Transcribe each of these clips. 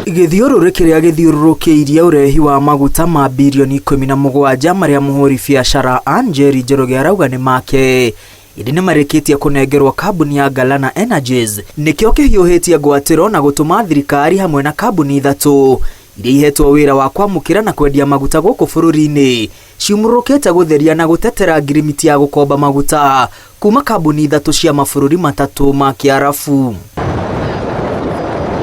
Gĩthiũrũrĩ kĩrĩa gĩthiũrũrũkĩirie ũrehi wa maguta ma birioni 17 marĩa mũhũri biacara Angeli Njoroge arauga nĩ make ĩndĩ nĩ marĩkĩtie kũnengerwo kambuni ya Galana Energies nĩkĩo kĩhiũhĩtie ngwatĩro na gũtũma thirikari hamwe na kambuni ithatũ iria ihetwo wĩra wa kwamũkĩra na kwendia maguta gũkũ bũrũri-inĩ ciumũrũkĩte gũtheria na gũtetera ngirimiti ya gũkomba maguta kuma kambuni ithatũ cia mabũrũri matatũ ma Kiarabu.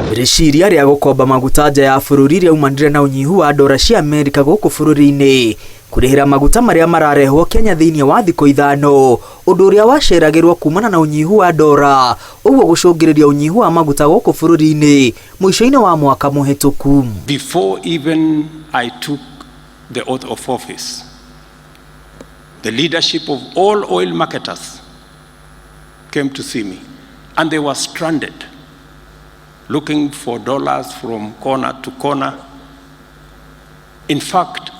Rĩciria rĩa gũkomba maguta nja ya bũrũri rĩaumanire na ũnyihu wa ndora cia Amerika gũkũ bũrũri-inĩ kũrĩhĩra maguta marĩa mararehwo Kenya thĩinĩ wa thikũ ithano, ũndũ ũrĩa waceragĩrwo kumana na ũnyihu wa ndora, ũguo gũcũngĩrĩria ũnyihu wa maguta gũkũ bũrũri-inĩ mũico-inĩ wa mwaka mũhetũku. Before even I took the oath of office, the leadership of all oil marketers came to see me and they were stranded, looking for dollars from corner to corner. In fact,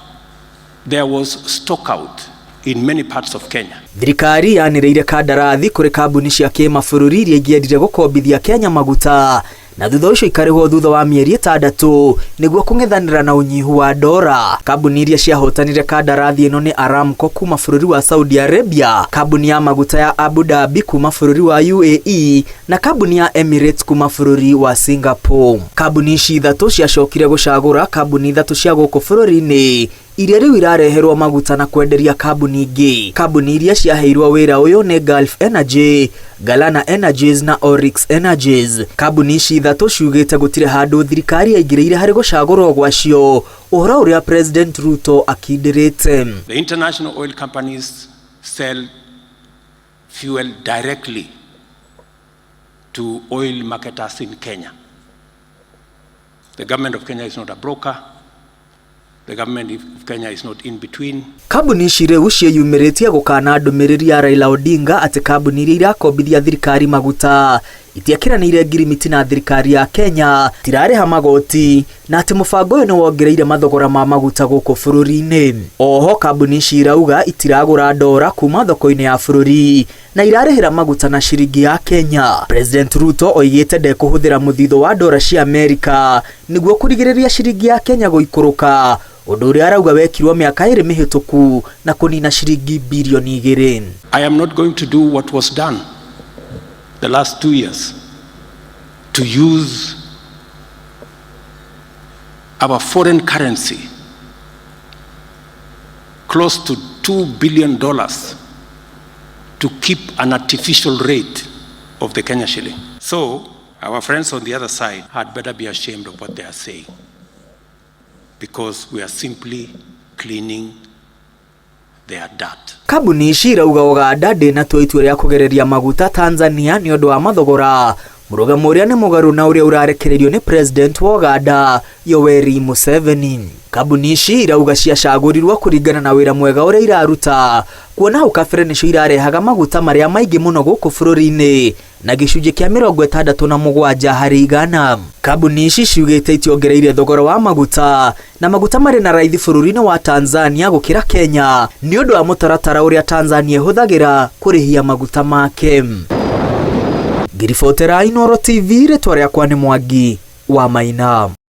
there was stock out in many parts of Kenya. Thirikari yanĩrĩire kandarathi kũrĩ kambuni cia kĩmabũrũri iria ingĩendire gũkombithia Kenya maguta na thutha ũcio ikarĩhwo thutha wa mĩeri 6 nĩguo kũng'ethanĩra na ũnyihu wa ndora. Kambuni iria ciahotanire kandarathi ĩno nĩ Aramco kuma bũrũri wa Saudi Arabia, kambuni ya maguta ya Abu Dhabi kuma bũrũri wa UAE na kambuni ya Emirates kuma bũrũri wa Singapore. Kambuni ici ithatũ ciacokire gũcagũra kambuni ithatũ cia gũkũ bũrũri-inĩ iria rĩu irareherwo maguta na kwenderia kambuni ingĩ. Kambuni iria ciaheirwo wĩra ũyũ nĩ Gulf Energy, Galana Energies na Oryx Energies. Kambuni ici ithatũ ciugĩte gũtirĩ handũ thirikari yaingĩrĩire harĩ gũcagũrwo gwacio, ũhoro ũrĩa President Ruto akindĩrĩte. The international oil companies sell fuel directly to oil marketers in Kenya. The government of Kenya is not a broker. The government of Kenya is not in between. Kambuni ici rĩu ciĩyumĩrĩtie gũkana ndũmĩrĩri ya Raila Odinga atĩ kambuni iria irakombithia thirikari maguta itiakĩranĩire ngirimiti na thirikari ya Kenya, tirarĩha magoti na atĩ mũbango ũyũ nĩ wongereire mathogora ma maguta gũkũ bũrũri-inĩ. Oho kambuni ici irauga itiragũra ndora kuma thoko-inĩ ya bũrũri na irarĩhĩra maguta na ciringi ya Kenya. President Ruto oigĩte ndekũhũthĩra mũthithũ wa ndora cia Amerika nĩguo kũrigĩrĩria ciringi ya Kenya gũikũrũka, ũndũ ũrĩa arauga wekirwo mĩaka 2 mĩhetũku na kũnina ciringi birioni 2. I am not going to do what was done the last 2 years to use our foreign currency close to $2 billion to keep an artificial rate of the Kenya shilling. So our friends on the other side had better be ashamed of what they are saying, because we are simply cleaning their dirt. Kambuni ici irauga Uganda ndĩnatua itua rĩa kũgereria maguta Tanzania nĩ ũndũ wa mathogora, mũrũgamo ũrĩa nĩ mũgarũ na ũrĩa ũrarekererio nĩ President wa Uganda Yoweri Museveni. Kambuni ici irauga ciacagũrirwo kũringana na wĩra mwega ũrĩa iraruta, kuona hau kabere nĩcio irarehaga maguta marĩa maingĩ mũno gũkũ bũrũri-inĩ na gĩcunjĩ kĩa 67 harĩ igana. Kambuni ici ciugĩte itiongereire thogora wa maguta na maguta marĩ na raithi bũrũri-inĩ wa Tanzania gũkĩra Kenya nĩ ũndũ wa mũtaratara ũrĩa Tanzania ĩhũthagĩra kũrĩhia maguta make. Ngiribotera Inooro TV, rĩtwa rĩakwa nĩ Mwangi wa Maina.